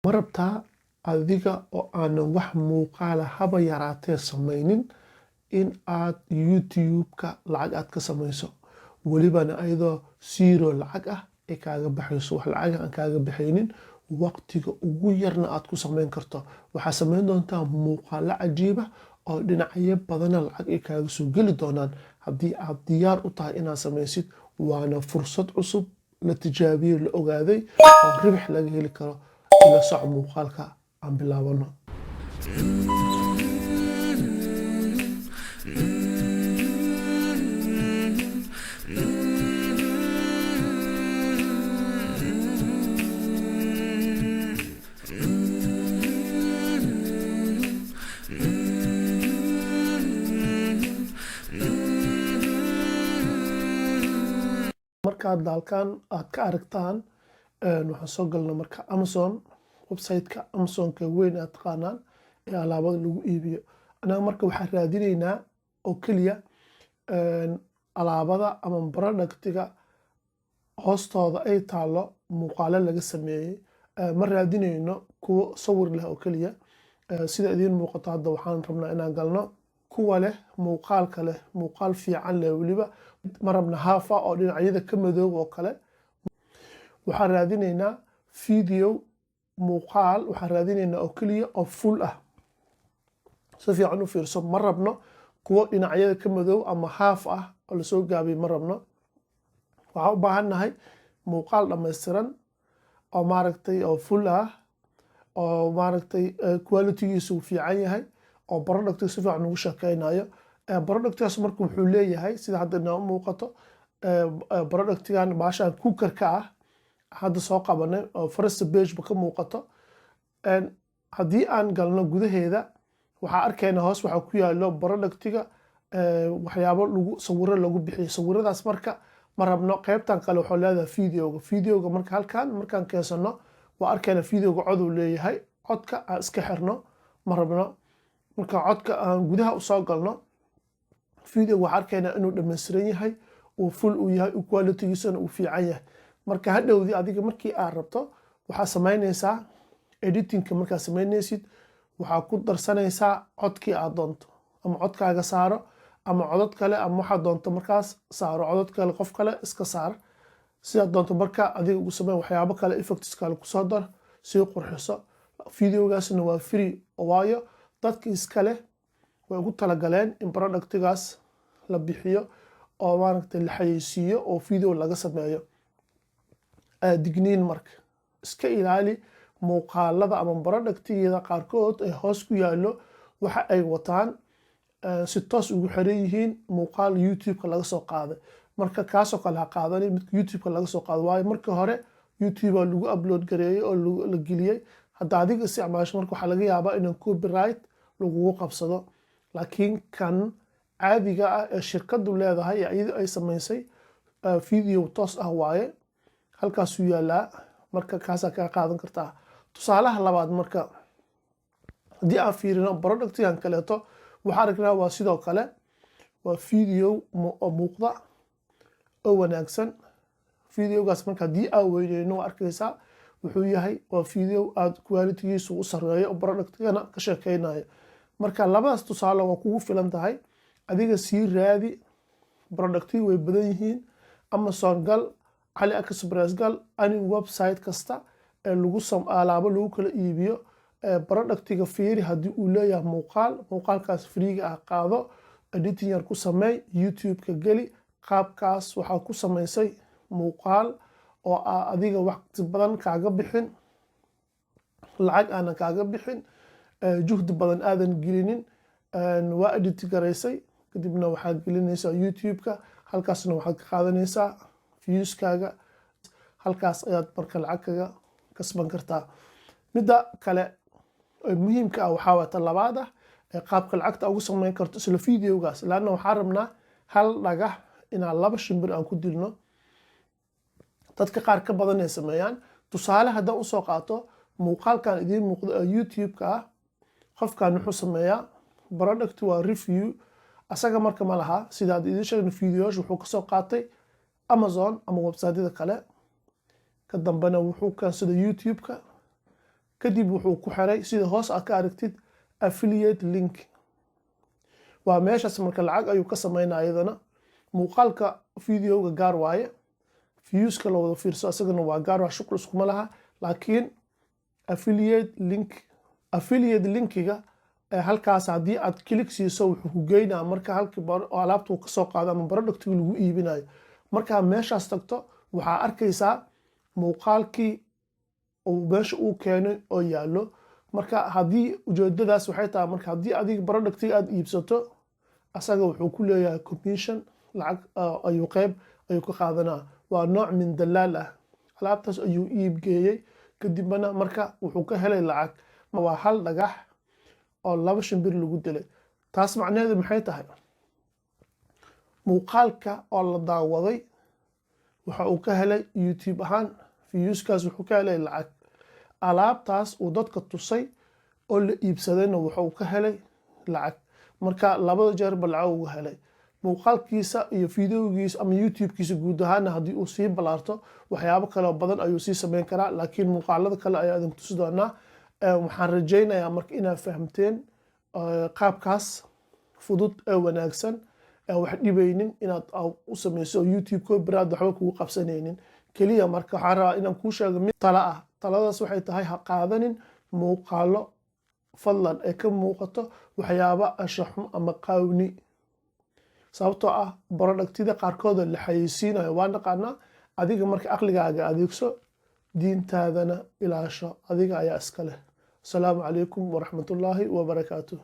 ma rabtaa adiga oo aanan wax muuqaala haba yaraatee samaynin in aad youtube-ka lacag aad ka samayso, welibana ayadoo zero lacag ah ay kaaga baxayso, wax lacag aan kaaga baxaynin, waqtiga ugu yarna aad ku samayn karto. waxaa samayn doontaa muuqaalo cajiiba oo dhinacyo badana lacag ay kaaga soo geli doonaan haddii aad diyaar u tahay inaad samaysid. waana fursad cusub, la tijaabiyey, la ogaaday oo ribix laga heli karo. ila soc muuqaalka aan bilaabano. markaad dalkan aad ka aragtaan waxaan soo galna marka Amazon, website-ka Amazon-ka weyn aad taqaanaan ee alaabada lagu iibiyo. anaga marka waxaan raadinaynaa oo keliya alaabada ama productiga hoostooda ay taalo muuqaalo laga sameeyey. ma raadinayno kuwo sawir leh oo keliya. sida idiin muuqato hadda waxaan rabnaa inaan galno kuwa leh muuqaalka leh, muuqaal fiican leh, weliba ma rabna haafa oo dhinacyada ka madoob oo kale. waxaan raadinaynaa video muuqaal, waxaan raadinaynaa oo keliya oo full ah. si fiican u fiirso, ma rabno kuwo dhinacyada ka madoob ama haaf ah oo lasoo gaabiyey, ma rabno. waxaan u baahannahay muuqaal dhammaystiran oo maaragtay oo full ah, oo maaragtay quality-giisu fiican yahay, oo productiga si fiican ugu shaqeynayo. productigaas marka wuxuu leeyahay sida hadda inoo muuqato, productigan baashaan cooker-ka ah hadda soo qabanay oo first page-ba ka muuqato. haddii aan galno gudaheeda waxaa arkaynaa hoos waxaa ku yaalo productiga waxyaabo sawiro lagu bixiyo. sawiradaas marka ma rabno. qaybtan kale waxuu leedahay videoga marka halkan markaan keensano waa arkaynaa videoga coduu leeyahay. codka aan iska xirno ma rabno. marka codka aan gudaha usoo galno videoga waxaa arkaynaa inuu dhammaystiran yahay, uu full u yahay, quality-giisana uu fiican yahay. marka hadhowdii adiga markii aad rabto waxaa samaynaysaa editingka. markaad samaynaysid waxaa ku darsanaysaa codkii aad doonto, ama codkaaga saaro ama codod kale, ama waxaad doonto markaas saaro codod kale, qof kale iska saar sidaad doonto. marka adiga ugu samey waxyaabo kale, effects kale kusoo dar, sii qurxiso. videogaasna waa free, waayo dadka iskale way ugu talagaleen in productigaas la bixiyo oo maaragtay la xayeysiiyo oo video laga sameeyo. digniin marka iska ilaali muuqaalada ama productigeeda qaarkood ee hoos ku yaallo waxa ay wataan si toos ugu xiran yihiin muuqaal youtube-ka laga soo qaaday. marka kaasoo kale ha qaadanin midka youtube-ka laga soo qaado, waayo markii hore youtube lagu upload gareeyey oo la geliyey. hadda adiga isticmaasho marka waxaa laga yaabaa inaan copyright lagugu qabsado. laakiin kan caadiga ah ee shirkadu leedahay ee iyadu ay samaysay video toos ah waaye, halkaasuu yaalaa. marka kaasaa kaga qaadan kartaa. tusaalaha labaad marka haddii aan fiirino productigan kaleeto waxaa aragnaa waa sidoo kale waa video oo muuqda oo wanaagsan. videogaas marka haddii aan weyneyno waa arkaysaa wuxuu yahay waa video aad quality-giisu u sareeyo oo productigana ka sheekeynayo. marka labadaas tusaale waa kugu filan tahay. adiga sii raadi, productiga way badan yihiin. Amazon gal, AliExpress gal, ani website kasta ee alaabo lagu kala iibiyo productiga fiiri haddii uu leeyahay muuqaalkaas freega ah qaado, editing yar ku sameey, youtube-ka geli. qaabkaas waxaa ku samaysay muuqaal oo adiga waqti badan kaaga bixin, lacag aanan kaaga bixin, juhdi badan aadan gelinin. waa edit garaysay, kadibna waxaad gelinaysaa youtube-ka. halkaasna waxaad ka qaadanaysaa viewskaaga. halkaas ayaad marka lacag kaga kasban kartaa. midda kale muhiimka ah waxaa waa tan labaad ah ee qaabka lacagta ugu samayn karto isla videogaas. laanna waxaan rabnaa hal dhagax inaan 2 shimbir aan ku dilno. dadka qaar ka badan ay sameeyaan. tusaale haddaan usoo qaato muuqaalkan idiin muuqdo ee youtube-ka ah, qofkan wuxuu sameeyaa product waa review. asaga marka ma laha sidaad idiin sheegno videoyaasha wuxuu kasoo qaatay Amazon ama website-yada kale. ka dambana wuxuu keensaday youtube-ka kadib wuxuu ku xiray sida hoos aad ka aragtid affiliate link. waa meeshaas marka lacag ayuu ka sameynaa iyadana. muuqaalka videoga gaar waaye, viewska la wada fiirso asagana waa gaar, waa shuqul iskuma laha. laakiin affiliate linkiga halkaas haddii aad kilik siiso wuxuu ku geynaa marka halkii alaabta uu kasoo qaado ama productiga lagu iibinayo. markaa meeshaas tagto waxaa arkaysaa muuqaalkii meesha uu keenay oo yaallo. marka haddii ujeedadaas waxay tahay marka haddii adiga productiga aad iibsato asaga wuxuu ku leeyahay commission, lacag ayuu qeyb ayuu ka qaadanaa. waa nooc min dalaal ah. alaabtaas ayuu iibgeeyey kadibna marka wuxuu ka helay lacag. waa hal dhagax oo 2 shimbir lagu dilay. taas macnaheedu maxay tahay? muuqaalka oo la daawaday waxa uu ka helay YouTube ahaan, viewskaas wuxuu ka helay lacag. alaabtaas uu dadka tusay oo la iibsadayna wuxuu ka helay lacag. marka labada jeerba lacag ugu helay. muuqaalkiisa iyo videogiisa ama YouTubekiisa guud ahaana haddii uu sii balaarto waxyaabo kale badan ayuu sii sameyn karaa. laakiin muuqaalada kale ayaa idin tusi doonaa. waxaan rajaynayaa marka inaad fahamteen qaabkaas fudud ee wanaagsan ee wax dhibaynin inaad u sameyso YouTube copyright waxba kugu qabsanaynin. keliya marka waxaan rabaa inaan kuu sheego mid talo ah. taladaas waxay tahay ha qaadanin muuqaalo fadlan ee ka muuqato waxyaaba anshaxum ama qaawni. sababtoo ah productida qaarkood la xayeysiinayo waa naqaanaa. adiga marka aqligaaga adeegso, diintaadana ilaasho, adiga ayaa iska leh. asalaamu calaykum waraxmatullaahi wabarakaatuh.